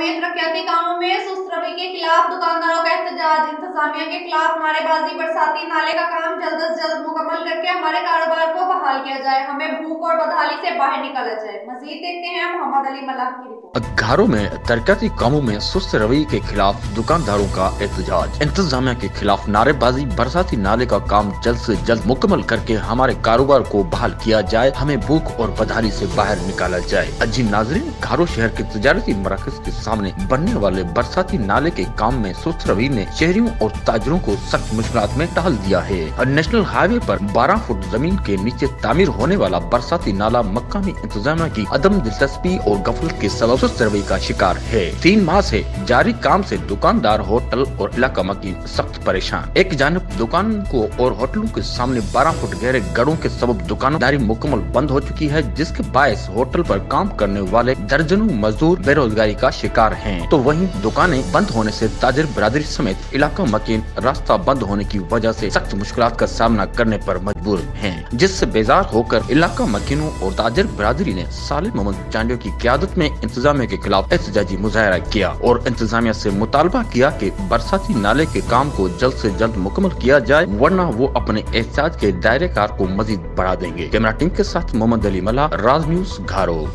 میں ترقیاتی کاموں میں سست روی کے خلاف دکانداروں کا احتجاج۔ انتظامیہ کے خلاف نعرے بازی۔ برساتی نالے کا کام جلد از جلد مکمل کر کے ہمارے کاروبار کو بحال کیا جائے، ہمیں بھوک اور بدحالی سے باہر نکالا جائے۔ مزید دیکھتے ہیں محمد علی ملاح کی رپورٹ۔ گھروں میں ترقیاتی کاموں میں سست روی کے خلاف دکانداروں کا احتجاج۔ انتظامیہ کے خلاف نعرے بازی۔ برساتی نالے کا کام جلد سے جلد مکمل کر کے ہمارے کاروبار کو بحال کیا جائے، ہمیں بھوک اور بدحالی سے باہر نکالا جائے۔ جی ناظرین، گھارو شہر کے تجارتی مراکز کے سامنے بننے والے برساتی نالے کے کام میں سست روی نے شہریوں اور تاجروں کو سخت مشکلات میں ڈال دیا ہے۔ نیشنل ہائی وے پر 12 فٹ زمین کے نیچے تعمیر ہونے والا برساتی نالا مقامی انتظامیہ کی عدم دلچسپی اور غفلت کے سبب سست روی کا شکار ہے۔ 3 ماہ سے جاری کام سے دکاندار، ہوٹل اور علاقہ مکی سخت پریشان۔ ایک جانب دکان کو اور ہوٹلوں کے سامنے 12 فٹ گہرے گڑھوں کے سبب دکانداری مکمل بند ہو چکی ہے، جس کے باعث ہوٹل پر کام کرنے والے درجنوں مزدور بے روزگاری کا شکار ہیں، تو وہیں دکانیں بند ہونے سے تاجر برادری سمیت علاقہ مکین راستہ بند ہونے کی وجہ سے سخت مشکلات کا سامنا کرنے پر مجبور ہیں، جس سے بیزار ہو کر علاقہ مکینوں اور تاجر برادری نے صالح محمد چانڈیو کی قیادت میں انتظامیہ کے خلاف احتجاجی مظاہرہ کیا اور انتظامیہ سے مطالبہ کیا کہ برساتی نالے کے کام کو جلد سے جلد مکمل کیا جائے، ورنہ وہ اپنے احتجاج کے دائرہ کار کو مزید بڑھا دیں گے۔ کیمرہ ٹیم کے ساتھ محمد علی ملاح، راز نیوز، گھارو۔